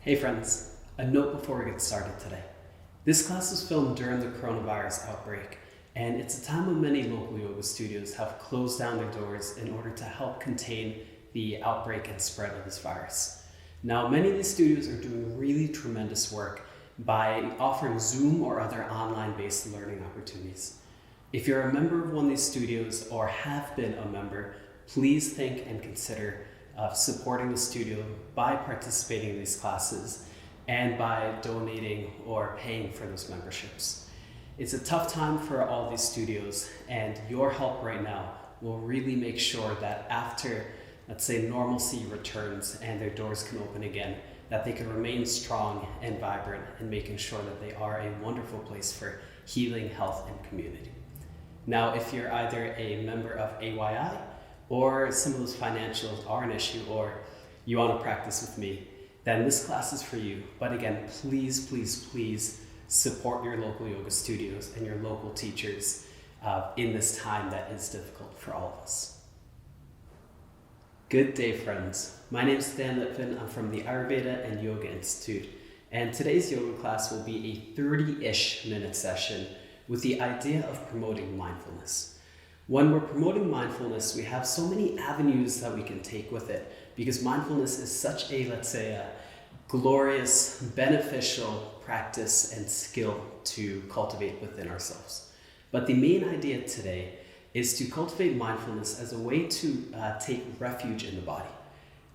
Hey friends, a note before we get started today. This class was filmed during the coronavirus outbreak, and it's a time when many local yoga studios have closed down their doors in order to help contain the outbreak and spread of this virus. Now, many of these studios are doing really tremendous work by offering Zoom or other online-based learning opportunities. If you're a member of one of these studios or have been a member, please think and consider supporting the studio by participating in these classes and by donating or paying for those memberships. It's a tough time for all these studios, and your help right now will really make sure that after, let's say, normalcy returns and their doors can open again, that they can remain strong and vibrant and making sure that they are a wonderful place for healing, health, and community. Now, if you're either a member of AYI or some of those financials are an issue, or you want to practice with me, then this class is for you. But again, please, please, please support your local yoga studios and your local teachers in this time that is difficult for all of us. Good day, friends. My name is Stan Litvin. I'm from the Ayurveda and Yoga Institute, and today's yoga class will be a 30-ish minute session with the idea of promoting mindfulness. When we're promoting mindfulness, we have so many avenues that we can take with it, because mindfulness is such a, let's say, a glorious, beneficial practice and skill to cultivate within ourselves. But the main idea today is to cultivate mindfulness as a way to take refuge in the body.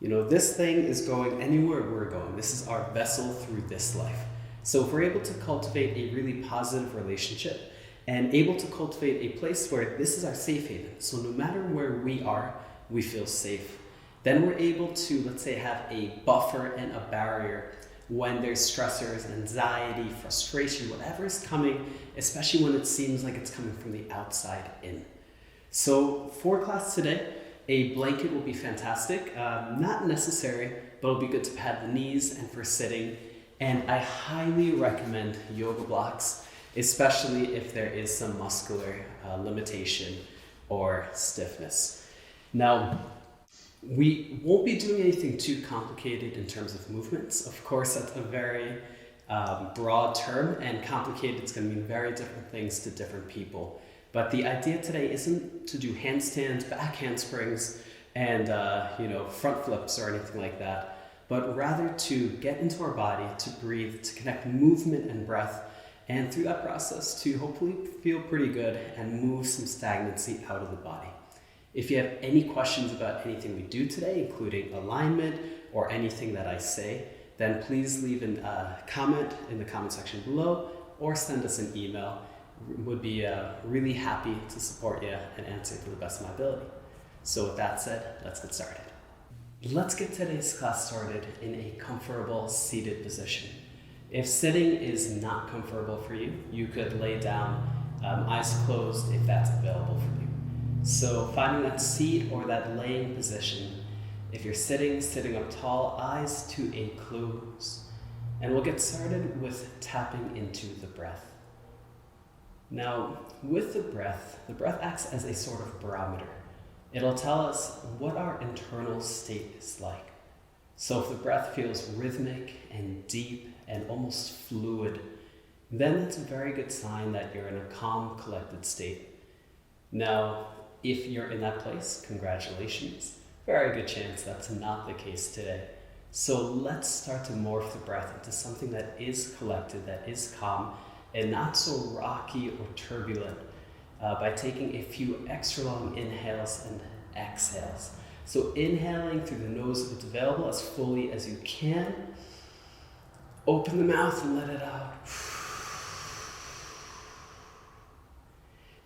You know, this thing is going anywhere we're going. This is our vessel through this life. So if we're able to cultivate a really positive relationship and able to cultivate a place where this is our safe haven, so no matter where we are, we feel safe, then we're able to, let's say, have a buffer and a barrier when there's stressors, anxiety, frustration, whatever is coming, especially when it seems like it's coming from the outside in. So for class today, a blanket will be fantastic. Not necessary, but it'll be good to pad the knees and for sitting. And I highly recommend yoga blocks, especially if there is some muscular limitation or stiffness. Now, we won't be doing anything too complicated in terms of movements. Of course, that's a very broad term, and complicated is going to mean very different things to different people. But the idea today isn't to do handstands, back handsprings, and front flips or anything like that, but rather to get into our body, to breathe, to connect movement and breath, and through that process to hopefully feel pretty good and move some stagnancy out of the body. If you have any questions about anything we do today, including alignment or anything that I say, then please leave a comment in the comment section below or send us an email. Would be really happy to support you and answer to the best of my ability. So with that said, let's get started. Let's get today's class started in a comfortable seated position. If sitting is not comfortable for you, you could lay down, eyes closed if that's available for you. So finding that seat or that laying position. If you're sitting up tall, eyes to a close. And we'll get started with tapping into the breath. Now, with the breath acts as a sort of barometer. It'll tell us what our internal state is like. So if the breath feels rhythmic and deep and almost fluid, then that's a very good sign that you're in a calm, collected state. Now, if you're in that place, congratulations. Very good chance that's not the case today. So let's start to morph the breath into something that is collected, that is calm, and not so rocky or turbulent by taking a few extra long inhales and exhales. So inhaling through the nose if it's available as fully as you can. Open the mouth and let it out.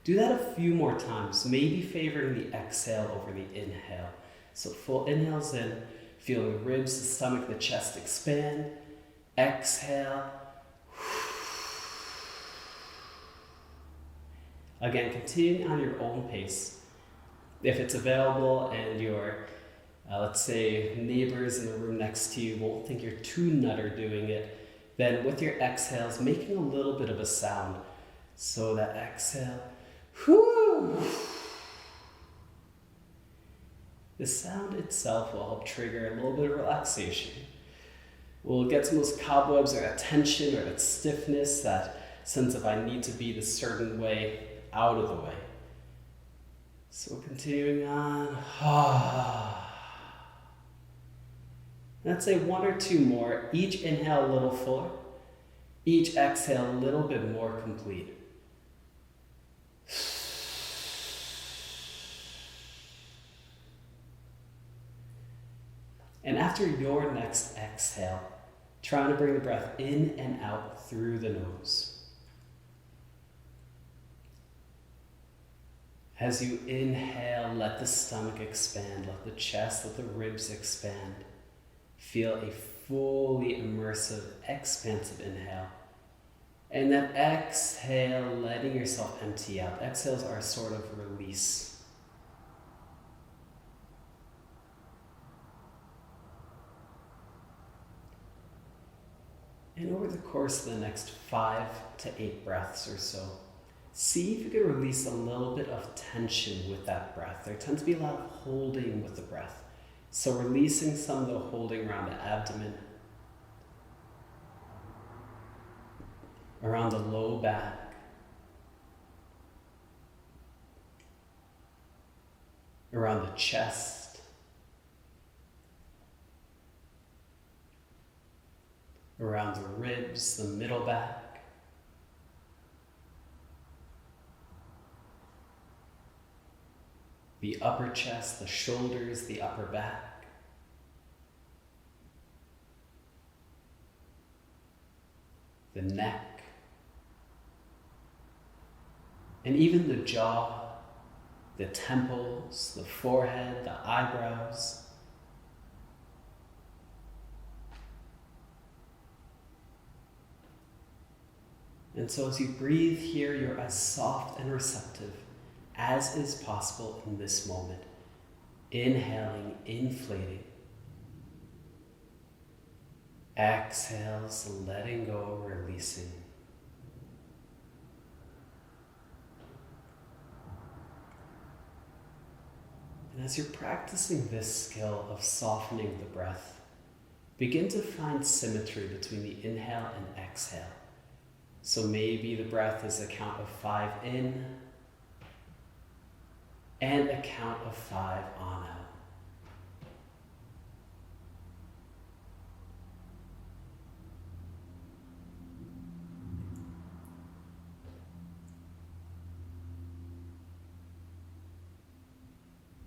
Do that a few more times, maybe favoring the exhale over the inhale. So full inhales in, feel the ribs, the stomach, the chest expand. Exhale. Again, continuing on your own pace. If it's available and your, let's say, neighbors in the room next to you won't think you're too nutter doing it, then with your exhales, making a little bit of a sound. So that exhale, whoo. The sound itself will help trigger a little bit of relaxation. We'll get some of those cobwebs or that tension or that stiffness, that sense of I need to be this certain way, out of the way. So continuing on. Let's say one or two more. Each inhale a little fuller. Each exhale a little bit more complete. And after your next exhale, trying to bring the breath in and out through the nose. As you inhale, let the stomach expand, let the chest, let the ribs expand. Feel a fully immersive, expansive inhale. And then exhale, letting yourself empty out. Exhales are a sort of release. And over the course of the next 5 to 8 breaths or so, see if you can release a little bit of tension with that breath. There tends to be a lot of holding with the breath. So releasing some of the holding around the abdomen, around the low back, around the chest, around the ribs, the middle back, the upper chest, the shoulders, the upper back, the neck, and even the jaw, the temples, the forehead, the eyebrows. And so as you breathe here, you're as soft and receptive as is possible in this moment. Inhaling, inflating. Exhales, letting go, releasing. And as you're practicing this skill of softening the breath, begin to find symmetry between the inhale and exhale. So maybe the breath is a count of 5 in and a count of 5 on out.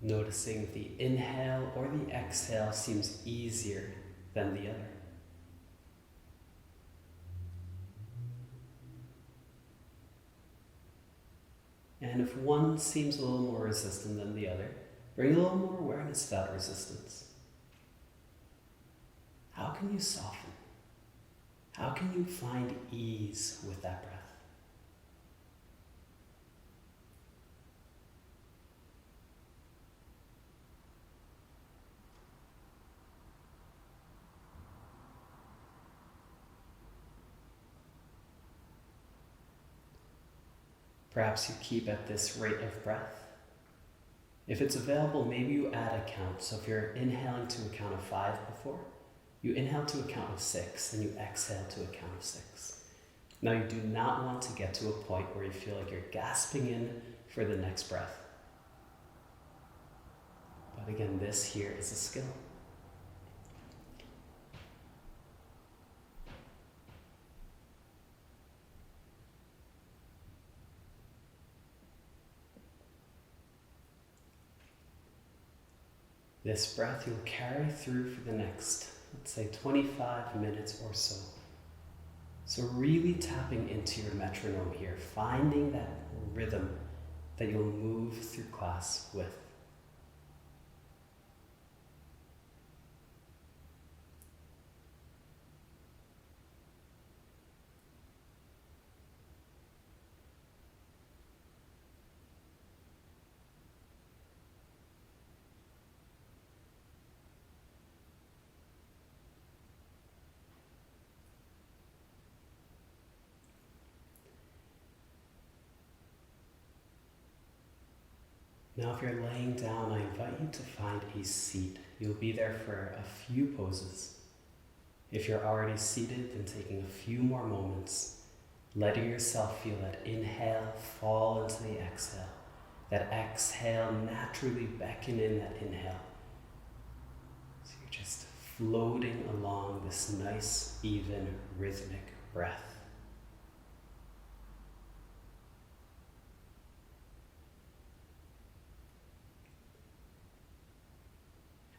Noticing if the inhale or the exhale seems easier than the other. And if one seems a little more resistant than the other, bring a little more awareness to that resistance. How can you soften? How can you find ease with that breath? Perhaps you keep at this rate of breath. If it's available, maybe you add a count. So if you're inhaling to a count of 5 before, you inhale to a count of 6, and you exhale to a count of 6. Now you do not want to get to a point where you feel like you're gasping in for the next breath. But again, this here is a skill. This breath you'll carry through for the next, let's say, 25 minutes or so. So really tapping into your metronome here, finding that rhythm that you'll move through class with. Now if you're laying down, I invite you to find a seat. You'll be there for a few poses. If you're already seated, then taking a few more moments, letting yourself feel that inhale fall into the exhale, that exhale naturally beckon in that inhale. So you're just floating along this nice, even, rhythmic breath.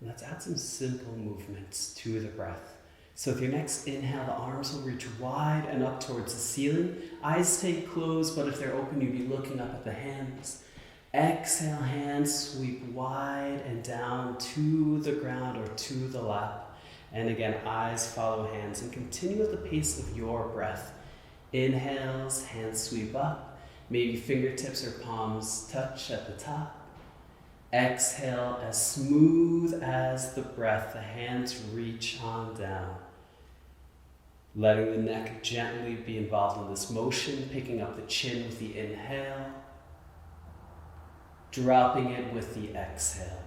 And let's add some simple movements to the breath. So with your next inhale, the arms will reach wide and up towards the ceiling. Eyes stay closed, but if they're open, you'll be looking up at the hands. Exhale, hands sweep wide and down to the ground or to the lap. And again, eyes follow hands, and continue at the pace of your breath. Inhales, hands sweep up. Maybe fingertips or palms touch at the top. Exhale, as smooth as the breath, the hands reach on down. Letting the neck gently be involved in this motion, picking up the chin with the inhale, dropping it with the exhale.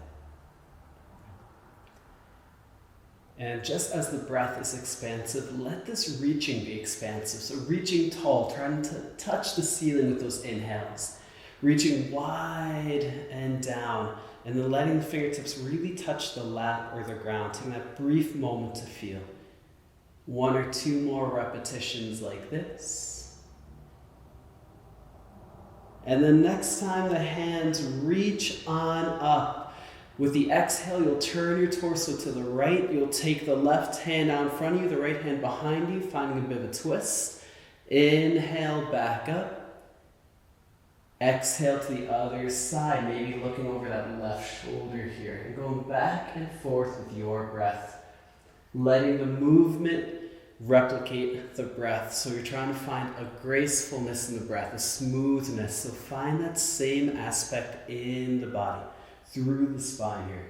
And just as the breath is expansive, let this reaching be expansive. So reaching tall, trying to touch the ceiling with those inhales. Reaching wide and down, and then letting the fingertips really touch the lap or the ground, taking that brief moment to feel. 1 or 2 more repetitions like this. And then next time the hands reach on up. With the exhale, you'll turn your torso to the right. You'll take the left hand out in front of you, the right hand behind you, finding a bit of a twist. Inhale, back up. Exhale to the other side, maybe looking over that left shoulder here. And going back and forth with your breath. Letting the movement replicate the breath. So you're trying to find a gracefulness in the breath, a smoothness. So find that same aspect in the body, through the spine here.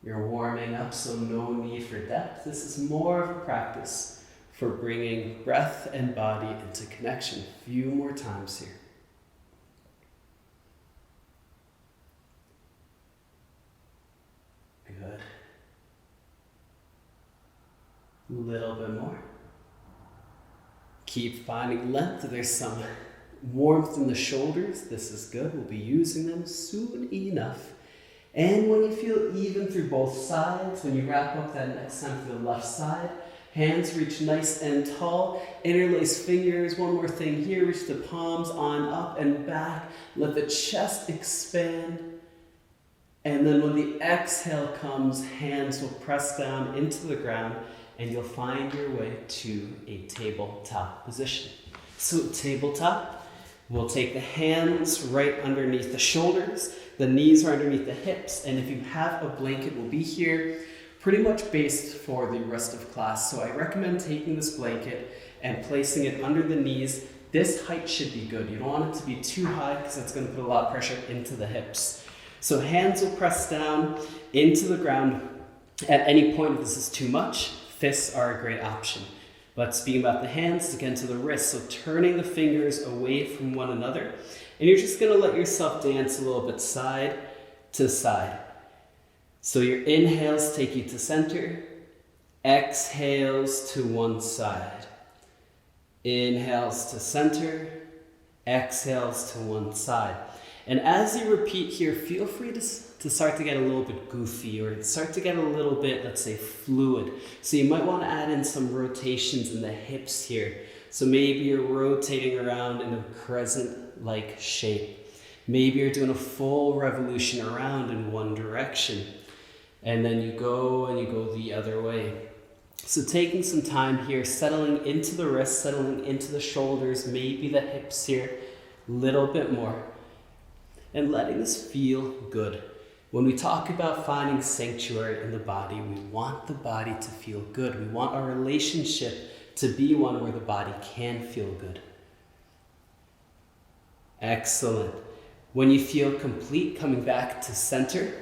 You're warming up, so no need for depth. This is more of a practice for bringing breath and body into connection. A few more times here. Good. A little bit more. Keep finding length. There's some warmth in the shoulders. This is good. We'll be using them soon enough. And when you feel even through both sides, when you wrap up that next time to the left side, hands reach nice and tall. Interlace fingers. One more thing here. Reach the palms on up and back. Let the chest expand. And then when the exhale comes, hands will press down into the ground, and you'll find your way to a tabletop position. So tabletop, we'll take the hands right underneath the shoulders. The knees are underneath the hips. And if you have a blanket, we'll be here pretty much based for the rest of class. So I recommend taking this blanket and placing it under the knees. This height should be good. You don't want it to be too high because that's going to put a lot of pressure into the hips. So hands will press down into the ground. At any point, if this is too much, fists are a great option. But speaking about the hands, again to the wrists. So turning the fingers away from one another. And you're just going to let yourself dance a little bit side to side. So your inhales take you to center, exhales to one side. Inhales to center, exhales to one side. And as you repeat here, feel free to start to get a little bit goofy or start to get a little bit, let's say, fluid. So you might want to add in some rotations in the hips here. So maybe you're rotating around in a crescent-like shape. Maybe you're doing a full revolution around in one direction. And then you go the other way. So taking some time here, settling into the wrists, settling into the shoulders, maybe the hips here, a little bit more. And letting this feel good. When we talk about finding sanctuary in the body, we want the body to feel good. We want our relationship to be one where the body can feel good. Excellent. When you feel complete, coming back to center,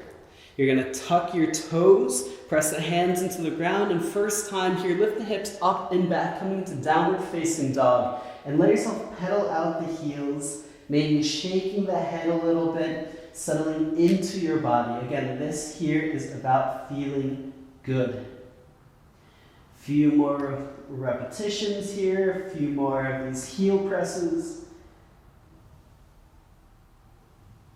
you're going to tuck your toes, press the hands into the ground, and first time here, lift the hips up and back, coming into downward facing dog. And let yourself pedal out the heels, maybe shaking the head a little bit, settling into your body. Again, this here is about feeling good. Few more repetitions here, a few more of these heel presses.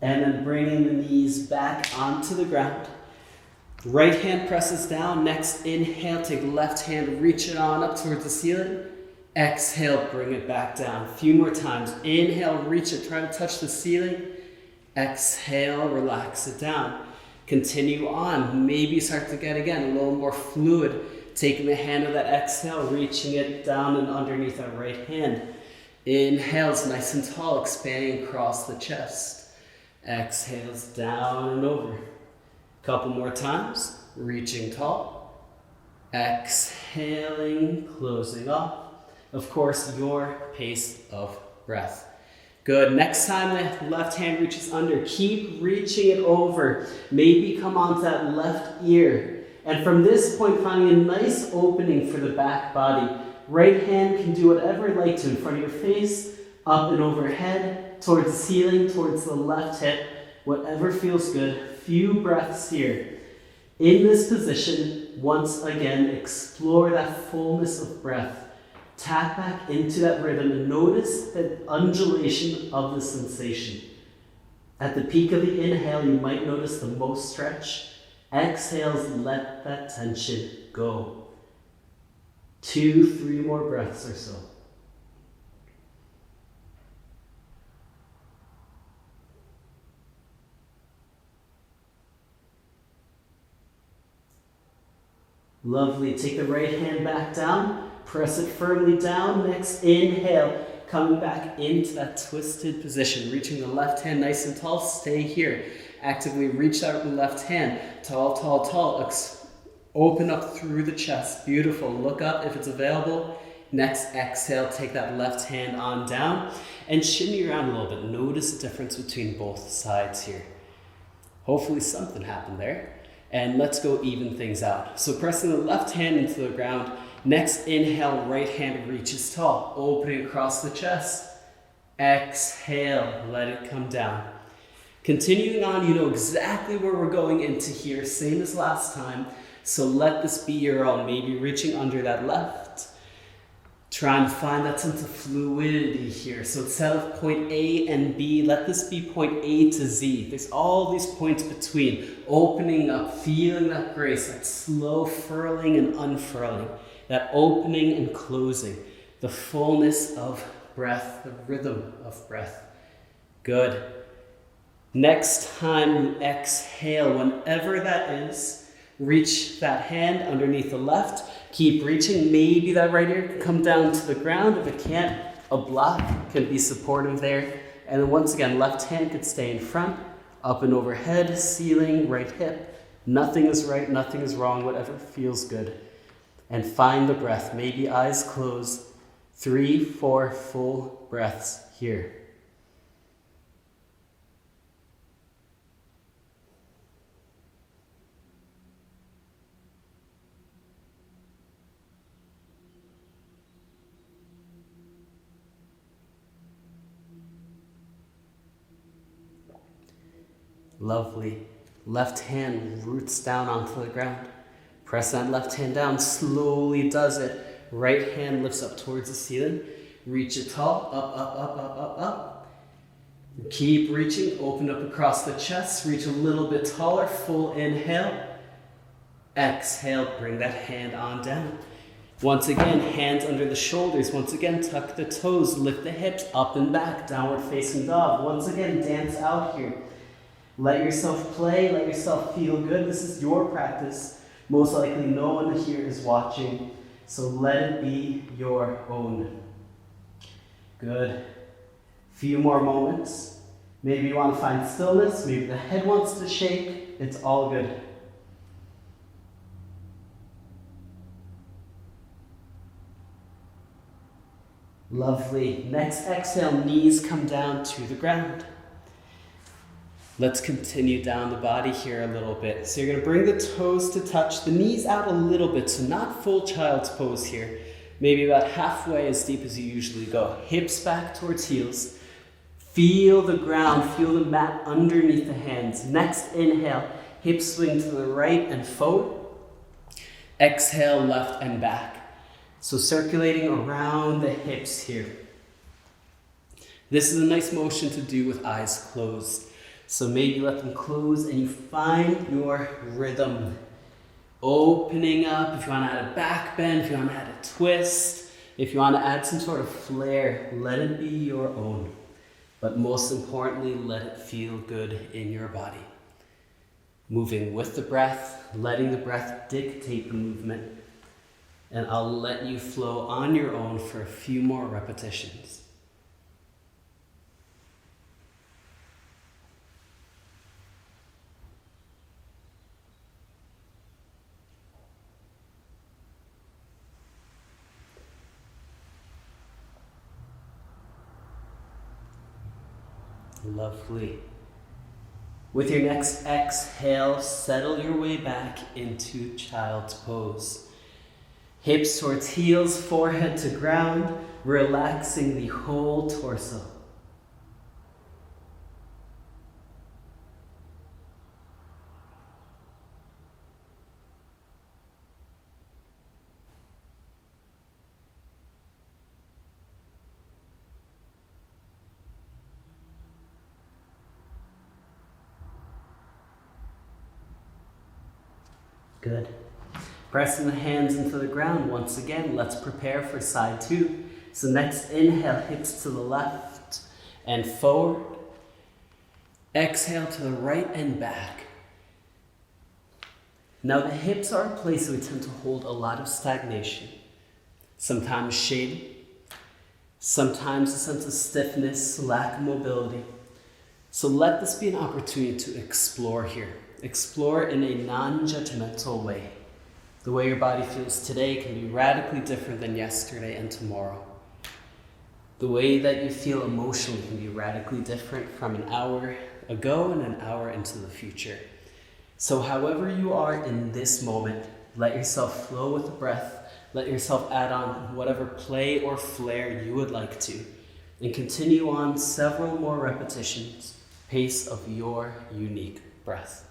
And then bringing the knees back onto the ground. Right hand presses down. Next inhale, take left hand, reach it on up towards the ceiling. Exhale, bring it back down. A few more times. Inhale, reach it, try to touch the ceiling. Exhale, relax it down. Continue on. Maybe start to get, again, a little more fluid. Taking the hand of that exhale, reaching it down and underneath that right hand. Inhales nice and tall, expanding across the chest. Exhales down and over. Couple more times, reaching tall. Exhaling, closing off. Of course, your pace of breath. Good. Next time the left hand reaches under, keep reaching it over. Maybe come onto that left ear. And from this point, finding a nice opening for the back body. Right hand can do whatever you like to in front of your face, up and overhead, towards the ceiling, towards the left hip, whatever feels good. Few breaths here. In this position, once again, explore that fullness of breath. Tap back into that rhythm and notice the undulation of the sensation. At the peak of the inhale, you might notice the most stretch. Exhales, let that tension go. 2-3 more breaths or so. Lovely. Take the right hand back down. Press it firmly down. Next inhale. Coming back into that twisted position. Reaching the left hand nice and tall. Stay here. Actively reach out with the left hand. Tall, tall, tall. Open up through the chest. Beautiful. Look up if it's available. Next exhale. Take that left hand on down. And shimmy around a little bit. Notice the difference between both sides here. Hopefully something happened there. And let's go even things out. So pressing the left hand into the ground. Next inhale, right hand reaches tall, opening across the chest. Exhale, let it come down. Continuing on, you know exactly where we're going into here, same as last time. So let this be your own, maybe reaching under that left. Try and find that sense of fluidity here. So instead of point A and B, let this be point A to Z. There's all these points between, opening up, feeling that grace, that slow furling and unfurling. That opening and closing, the fullness of breath, the rhythm of breath. Good. Next time you exhale, whenever that is, reach that hand underneath the left. Keep reaching. Maybe that right ear can come down to the ground. If it can't, a block can be supportive there. And then once again, left hand could stay in front, up and overhead, ceiling, right hip. Nothing is right, nothing is wrong, whatever feels good. And find the breath. Maybe eyes closed. 3-4 full breaths here. Lovely. Left hand roots down onto the ground. Press that left hand down, slowly does it. Right hand lifts up towards the ceiling. Reach it tall, up, up, up, up, up, up. Keep reaching, open up across the chest. Reach a little bit taller, full inhale. Exhale, bring that hand on down. Once again, hands under the shoulders. Once again, tuck the toes, lift the hips up and back, downward facing dog. Once again, dance out here. Let yourself play, let yourself feel good. This is your practice. Most likely no one here is watching, so let it be your own. Good. Few more moments. Maybe you want to find stillness, maybe the head wants to shake. It's all good. Lovely. Next exhale, knees come down to the ground. Let's continue down the body here a little bit. So you're going to bring the toes to touch, the knees out a little bit, so not full child's pose here. Maybe about halfway as deep as you usually go. Hips back towards heels. Feel the ground, feel the mat underneath the hands. Next inhale, hips swing to the right and forward. Exhale, left and back. So circulating around the hips here. This is a nice motion to do with eyes closed. So maybe let them close and you find your rhythm. Opening up, if you want to add a back bend, if you want to add a twist, if you want to add some sort of flair, let it be your own. But most importantly, let it feel good in your body. Moving with the breath, letting the breath dictate the movement. And I'll let you flow on your own for a few more repetitions. Lovely. With your next exhale, settle your way back into child's pose. Hips towards heels, forehead to ground, relaxing the whole torso. Good. Pressing the hands into the ground once again. Let's prepare for side two. So next inhale, hips to the left and forward. Exhale to the right and back. Now the hips are a place we tend to hold a lot of stagnation. Sometimes shame, sometimes a sense of stiffness, lack of mobility. So let this be an opportunity to explore here. Explore in a non-judgmental way. The way your body feels today can be radically different than yesterday and tomorrow. The way that you feel emotionally can be radically different from an hour ago and an hour into the future. So however you are in this moment, let yourself flow with the breath. Let yourself add on whatever play or flair you would like to. And continue on several more repetitions, pace of your unique breath.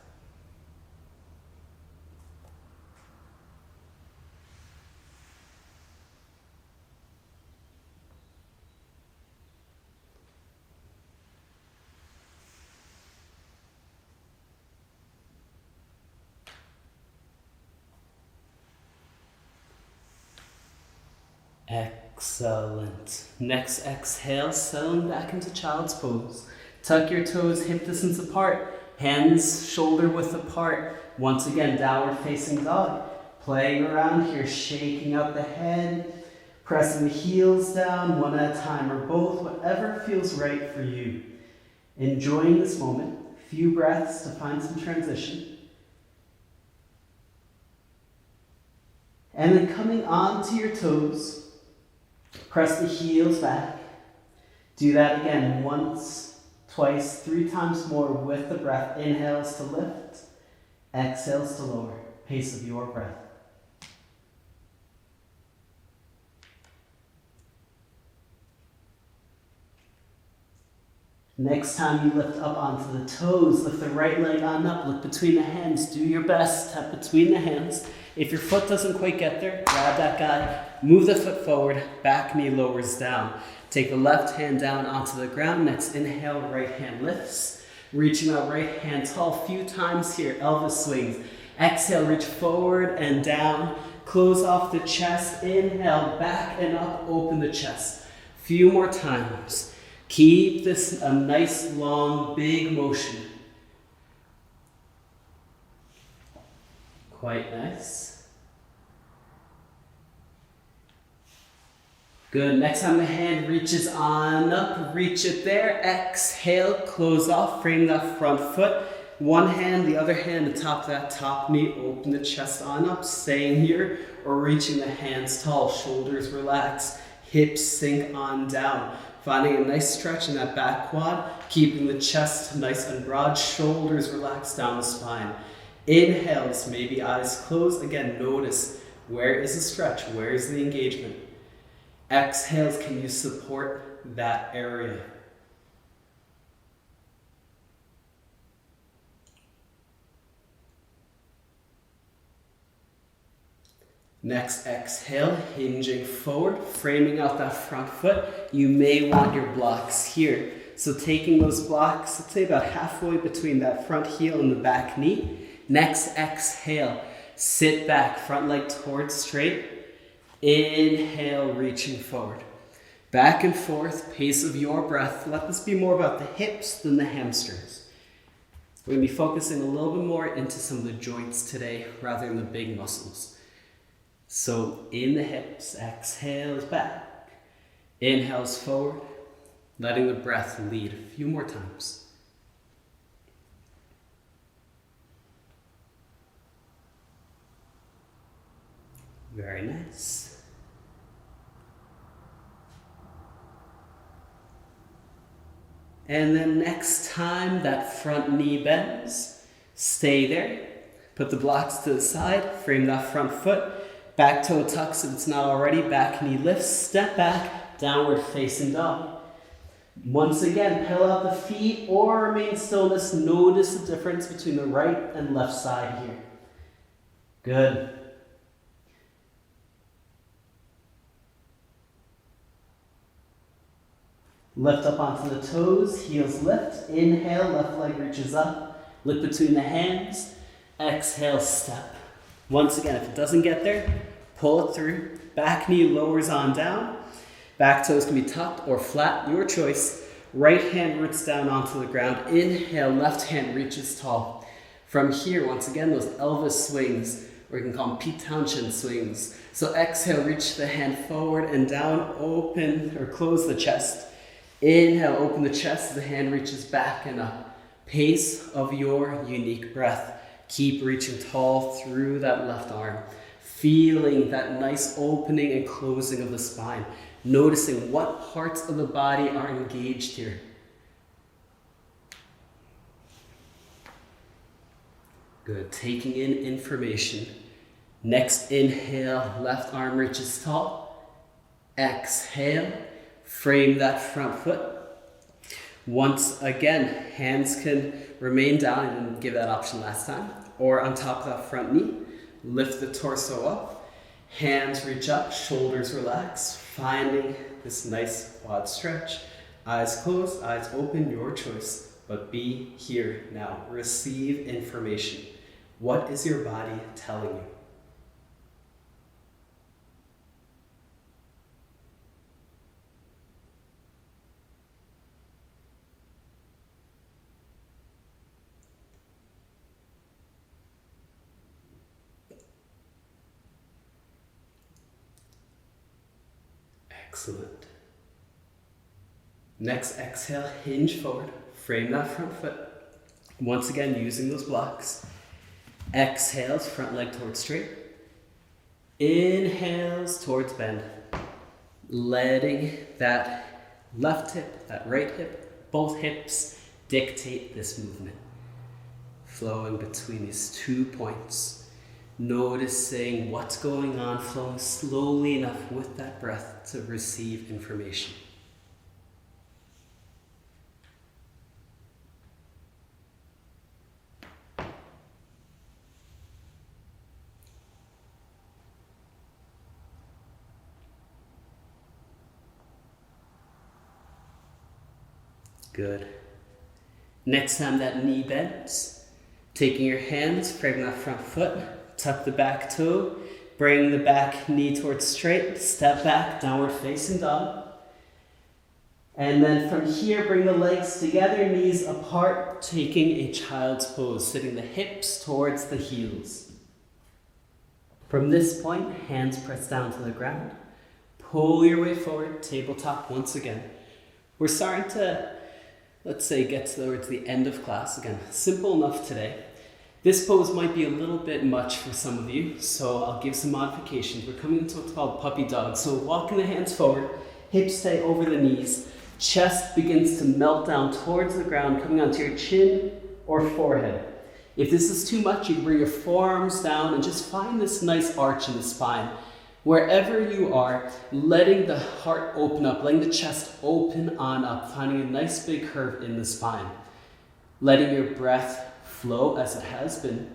Excellent. Next exhale, settling back into child's pose. Tuck your toes hip distance apart, hands shoulder width apart. Once again, downward facing dog. Playing around here, shaking out the head, pressing the heels down one at a time or both, whatever feels right for you. Enjoying this moment, few breaths to find some transition. And then coming onto your toes, press the heels back. Do that again once, twice, 3 times more with the breath. Inhales to lift, exhales to lower. Pace of your breath. Next time you lift up onto the toes, lift the right leg on up, look between the hands, do your best, tap between the hands. If your foot doesn't quite get there, grab that guy, move the foot forward, back knee lowers down. Take the left hand down onto the ground, next inhale, right hand lifts. Reaching out right hand tall, few times here, Elvis swings. Exhale, reach forward and down, close off the chest, inhale, back and up, open the chest. Few more times. Keep this a nice, long, big motion. Quite nice. Good. Next time the hand reaches on up, reach it there. Exhale, close off, frame that front foot. One hand, the other hand atop that top knee, open the chest on up, staying here, or reaching the hands tall, shoulders relax, hips sink on down. Finding a nice stretch in that back quad, keeping the chest nice and broad, shoulders relaxed down the spine. Inhales, maybe eyes closed. Again, notice where is the stretch, where is the engagement. Exhales, can you support that area? Next exhale, hinging forward, framing out that front foot. You may want your blocks here. So taking those blocks, let's say about halfway between that front heel and the back knee. Next exhale, sit back, front leg towards straight. Inhale, reaching forward. Back and forth, pace of your breath. Let this be more about the hips than the hamstrings. We're going to be focusing a little bit more into some of the joints today rather than the big muscles. So in the hips, exhales back. Inhales forward, letting the breath lead a few more times. Very nice. And then next time that front knee bends, stay there. Put the blocks to the side, frame that front foot. Back toe tucks if it's not already, back knee lifts, step back, downward facing dog. Once again, pedal out the feet or remain stillness. Notice the difference between the right and left side here. Good. Lift up onto the toes, heels lift. Inhale, left leg reaches up. Look between the hands. Exhale, step. Once again, if it doesn't get there, pull it through. Back knee lowers on down. Back toes can be tucked or flat, your choice. Right hand roots down onto the ground. Inhale, left hand reaches tall. From here, once again, those Elvis swings, or you can call them Pete Townshend swings. So exhale, reach the hand forward and down, open or close the chest. Inhale, open the chest, the hand reaches back and up. Pace of your unique breath. Keep reaching tall through that left arm. Feeling that nice opening and closing of the spine. Noticing what parts of the body are engaged here. Good, taking in information. Next inhale, left arm reaches tall. Exhale. Frame that front foot. Once again, hands can remain down. I didn't give that option last time. Or on top of that front knee. Lift the torso up. Hands reach up, shoulders relax. Finding this nice quad stretch. Eyes closed, eyes open, your choice. But be here now. Receive information. What is your body telling you? Excellent. Next exhale, hinge forward, frame that front foot. Once again, using those blocks. Exhales, front leg towards straight. Inhales towards bend. Letting that left hip, that right hip, both hips dictate this movement. Flowing between these 2 points. Noticing what's going on, flowing slowly enough with that breath to receive information. Good. Next time that knee bends, taking your hands, frame that front foot, tuck the back toe, bring the back knee towards straight, step back, downward facing dog. And then from here, bring the legs together, knees apart, taking a child's pose, sitting the hips towards the heels. From this point, hands press down to the ground. Pull your way forward, tabletop once again. We're starting to, let's say, get towards the end of class. Again, simple enough today. This pose might be a little bit much for some of you, so I'll give some modifications. We're coming into what's called puppy dog. So walking the hands forward, hips stay over the knees, chest begins to melt down towards the ground, coming onto your chin or forehead. If this is too much, you can bring your forearms down and just find this nice arch in the spine. Wherever you are, letting the heart open up, letting the chest open on up, finding a nice big curve in the spine. Letting your breath flow as it has been.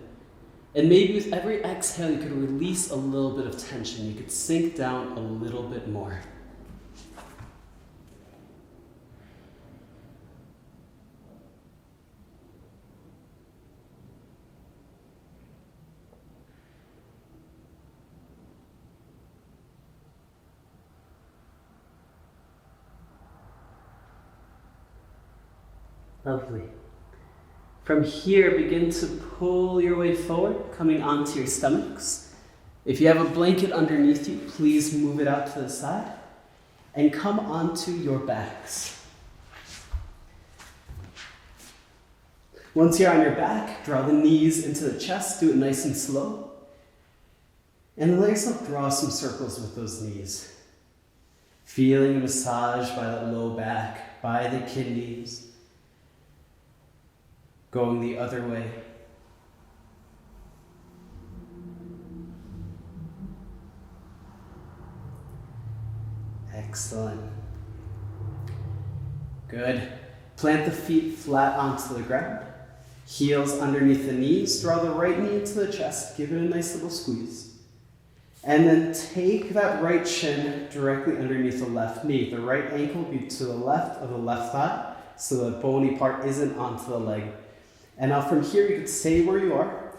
And maybe with every exhale, you could release a little bit of tension. You could sink down a little bit more. Lovely. From here, begin to pull your way forward, coming onto your stomachs. If you have a blanket underneath you, please move it out to the side and come onto your backs. Once you're on your back, draw the knees into the chest, do it nice and slow. And let yourself draw some circles with those knees. Feeling a massage by that low back, by the kidneys. Going the other way. Excellent. Good. Plant the feet flat onto the ground. Heels underneath the knees. Draw the right knee into the chest. Give it a nice little squeeze. And then take that right shin directly underneath the left knee. The right ankle be to the left of the left thigh, so the bony part isn't onto the leg. And now from here, you could stay where you are.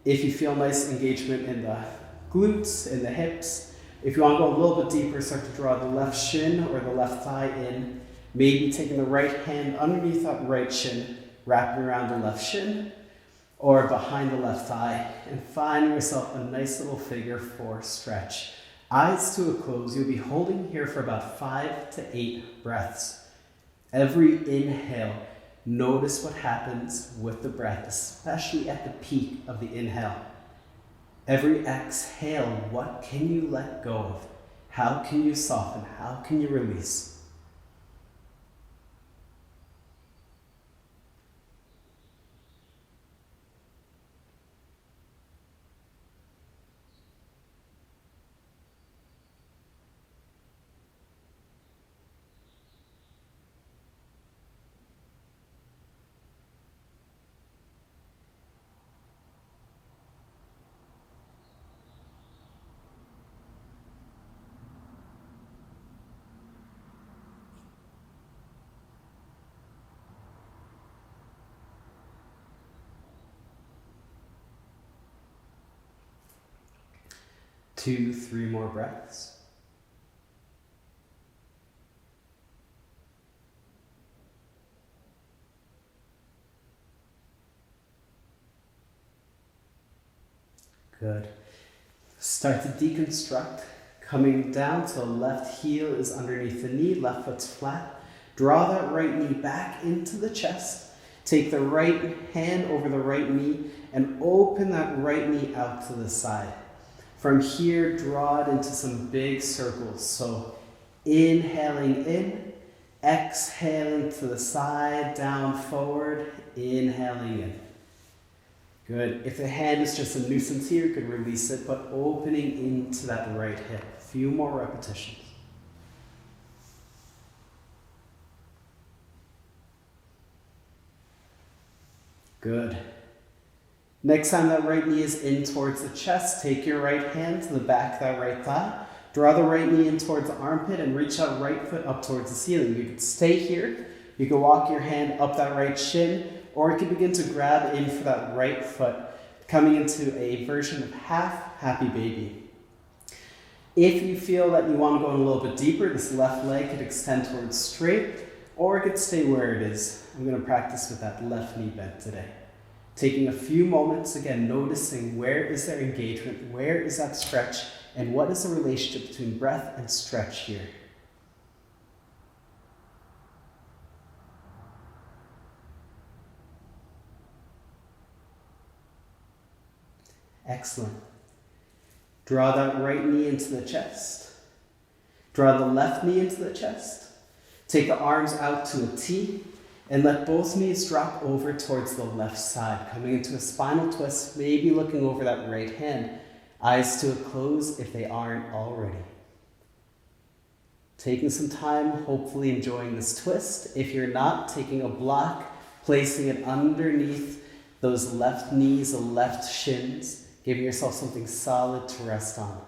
If you feel nice engagement in the glutes, in the hips. If you want to go a little bit deeper, start to draw the left shin or the left thigh in. Maybe taking the right hand underneath that right shin, wrapping around the left shin, or behind the left thigh, and finding yourself a nice little figure 4 stretch. Eyes to a close. You'll be holding here for about 5 to 8 breaths. Every inhale, notice what happens with the breath, especially at the peak of the inhale. Every exhale, what can you let go of? How can you soften? How can you release? Two, 3 more breaths. Good. Start to deconstruct. Coming down to the left heel is underneath the knee, left foot's flat. Draw that right knee back into the chest. Take the right hand over the right knee and open that right knee out to the side. From here, draw it into some big circles. So inhaling in, exhaling to the side, down, forward, inhaling in. Good. If the hand is just a nuisance here, you could release it, but opening into that right hip. A few more repetitions. Good. Next time that right knee is in towards the chest, take your right hand to the back of that right thigh. Draw the right knee in towards the armpit and reach that right foot up towards the ceiling. You could stay here. You could walk your hand up that right shin, or you could begin to grab in for that right foot, coming into a version of half happy baby. If you feel that you want to go in a little bit deeper, this left leg could extend towards straight, or it could stay where it is. I'm going to practice with that left knee bent today. Taking a few moments, again, noticing where is there engagement, where is that stretch, and what is the relationship between breath and stretch here. Excellent. Draw that right knee into the chest. Draw the left knee into the chest. Take the arms out to a T. And let both knees drop over towards the left side, coming into a spinal twist, maybe looking over that right hand. Eyes to a close if they aren't already. Taking some time, hopefully enjoying this twist. If you're not, taking a block, placing it underneath those left knees, the left shins, giving yourself something solid to rest on.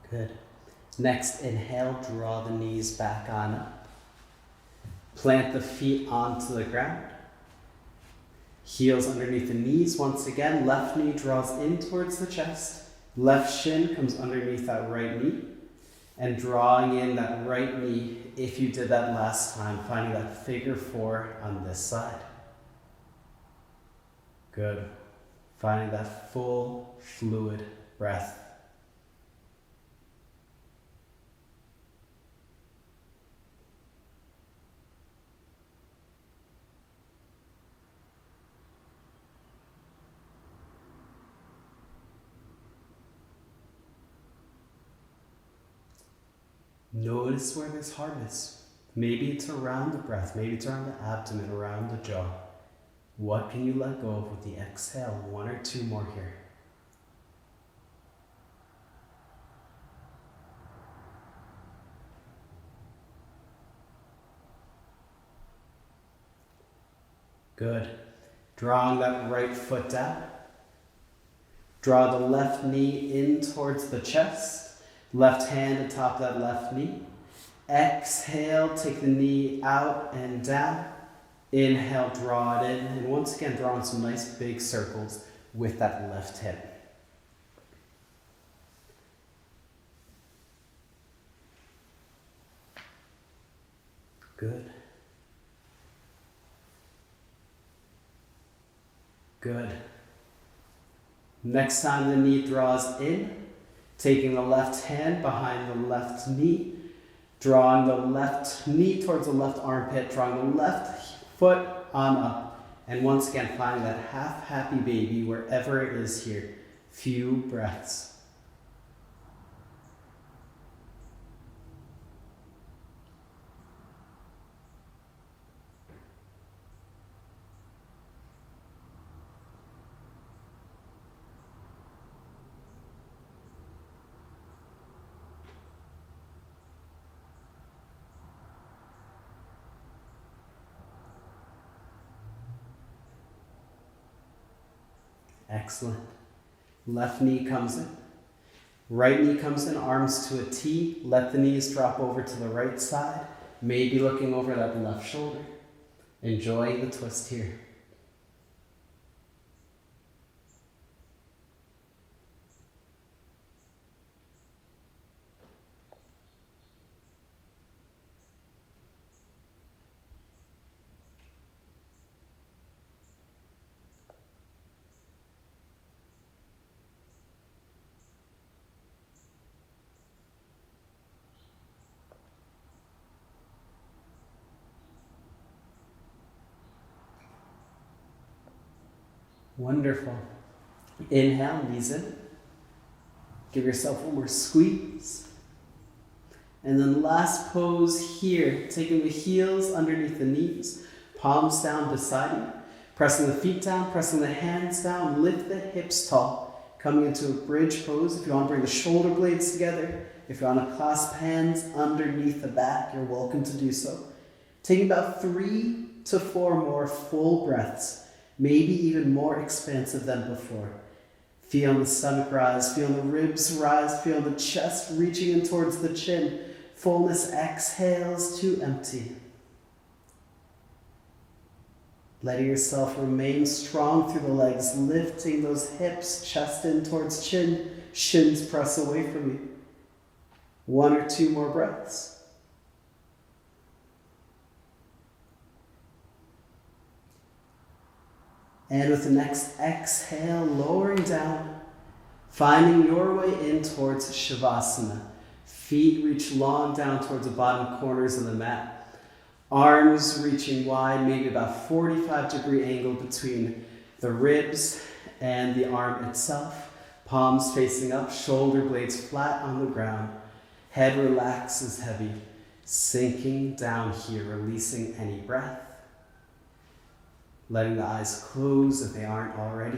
Good. Next, inhale, draw the knees back on up. Plant the feet onto the ground. Heels underneath the knees. Once again, left knee draws in towards the chest. Left shin comes underneath that right knee. And drawing in that right knee, if you did that last time, finding that figure 4 on this side. Good. Finding that full, fluid breath. Notice where there's hardness. Maybe it's around the breath, maybe it's around the abdomen, around the jaw. What can you let go of with the exhale? 1 or 2 more here. Good. Drawing that right foot down. Draw the left knee in towards the chest. Left hand atop that left knee. Exhale, take the knee out and down. Inhale, draw it in. And once again, drawing some nice big circles with that left hip. Good. Good. Next time the knee draws in, taking the left hand behind the left knee, drawing the left knee towards the left armpit, drawing the left foot on up, and once again finding that half happy baby wherever it is here. Few breaths. Excellent. Left knee comes in. Right knee comes in, arms to a T. Let the knees drop over to the right side. Maybe looking over that left shoulder. Enjoy the twist here. Wonderful. Inhale, knees in. Give yourself one more squeeze. And then last pose here, taking the heels underneath the knees, palms down beside you, pressing the feet down, pressing the hands down, lift the hips tall, coming into a bridge pose. If you want to bring the shoulder blades together, if you want to clasp hands underneath the back, you're welcome to do so. Taking about 3 to 4 more full breaths. Maybe even more expansive than before. Feel the stomach rise, feel the ribs rise, feel the chest reaching in towards the chin. Fullness exhales to empty. Letting yourself remain strong through the legs, lifting those hips, chest in towards chin, shins press away from you. 1 or 2 more breaths. And with the next exhale, lowering down, finding your way in towards Shavasana. Feet reach long down towards the bottom corners of the mat. Arms reaching wide, maybe about 45-degree angle between the ribs and the arm itself. Palms facing up, shoulder blades flat on the ground. Head relaxes heavy, sinking down here, releasing any breath. Letting the eyes close if they aren't already.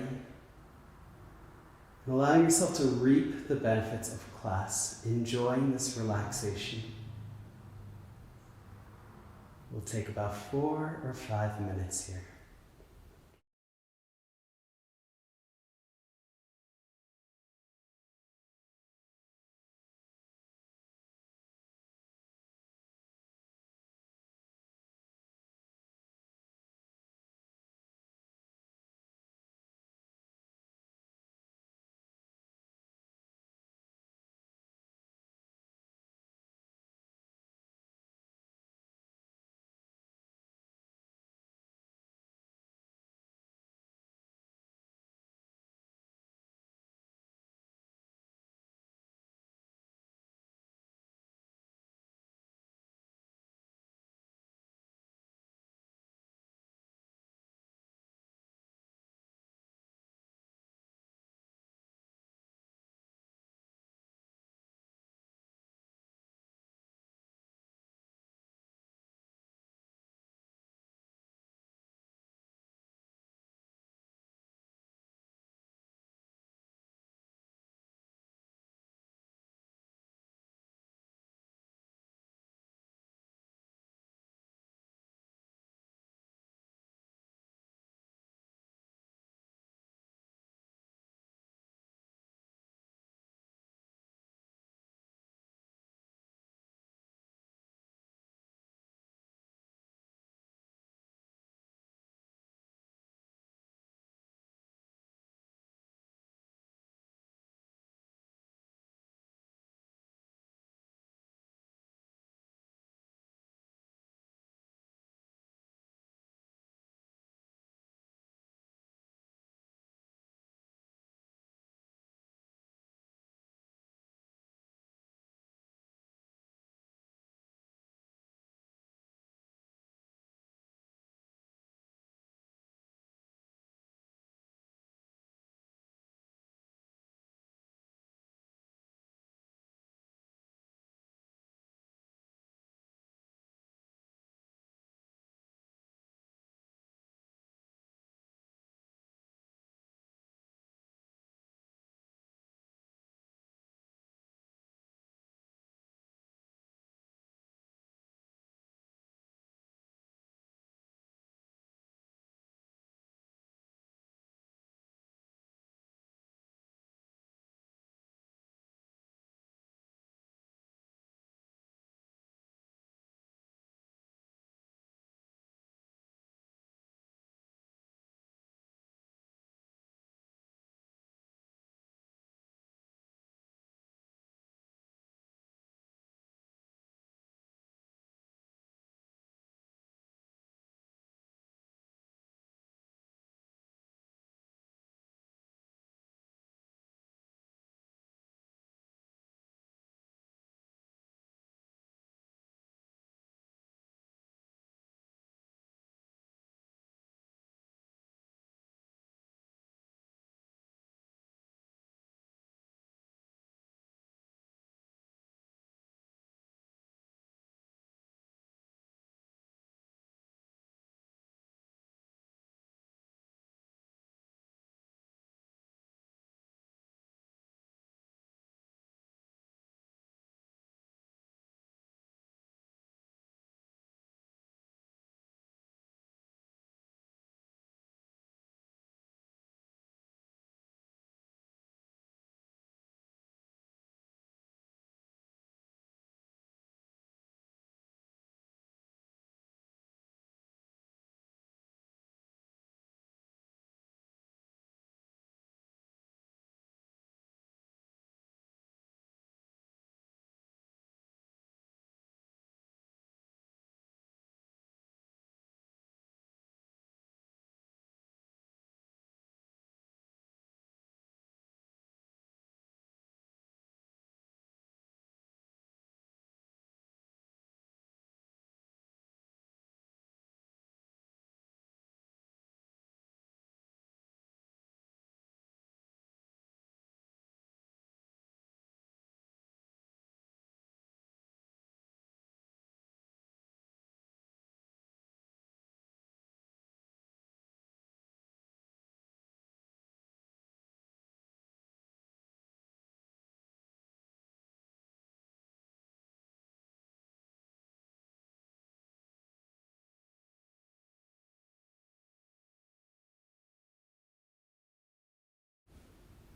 And allowing yourself to reap the benefits of class, enjoying this relaxation. We'll take about 4 or 5 minutes here.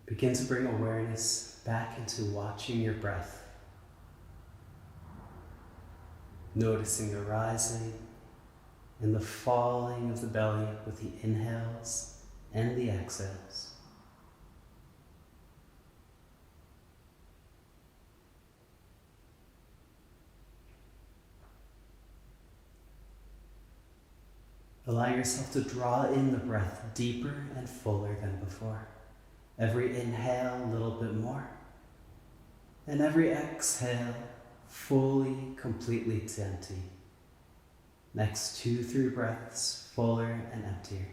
Begin to bring awareness back into watching your breath. Noticing the rising and the falling of the belly with the inhales and the exhales. Allow yourself to draw in the breath deeper and fuller than before. Every inhale, a little bit more. And every exhale, fully, completely to empty. Next 2-3 breaths, fuller and emptier.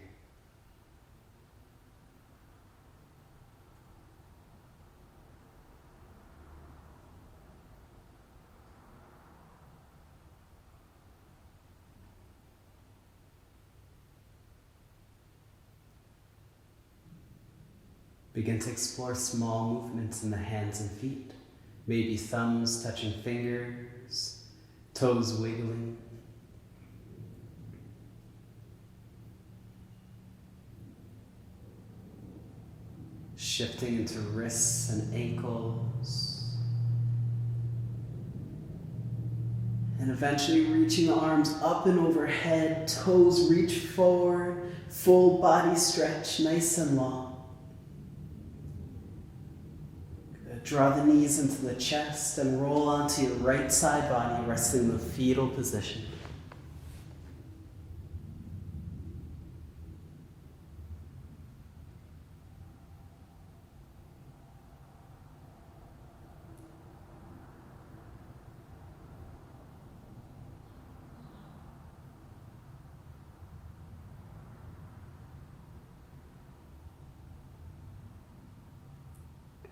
Begin to explore small movements in the hands and feet. Maybe thumbs touching fingers, toes wiggling. Shifting into wrists and ankles. And eventually reaching the arms up and overhead, toes reach forward, full body stretch, nice and long. Draw the knees into the chest and roll onto your right side body, resting in the fetal position.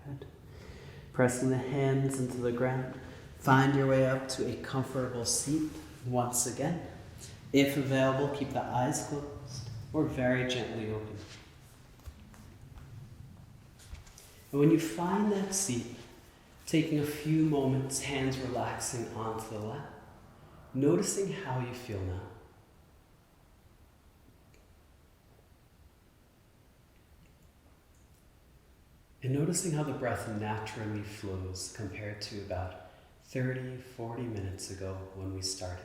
Good. Pressing the hands into the ground, find your way up to a comfortable seat once again. If available, keep the eyes closed or very gently open. And when you find that seat, taking a few moments, hands relaxing onto the lap, noticing how you feel now. And noticing how the breath naturally flows compared to about 30-40 minutes ago when we started.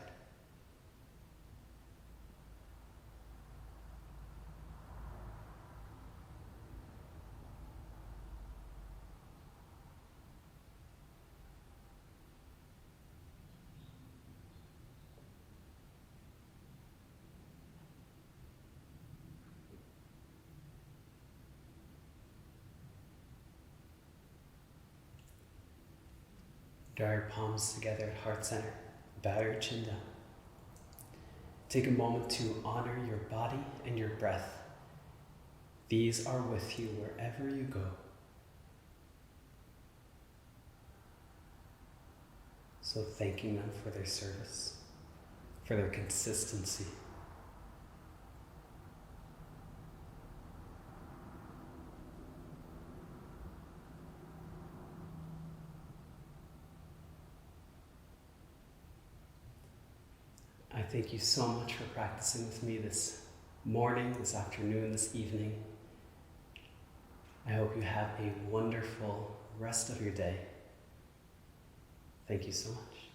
Draw your palms together at heart center. Bow your chin down. Take a moment to honor your body and your breath. These are with you wherever you go. So thanking them for their service, for their consistency. I thank you so much for practicing with me this morning, this afternoon, this evening. I hope you have a wonderful rest of your day. Thank you so much.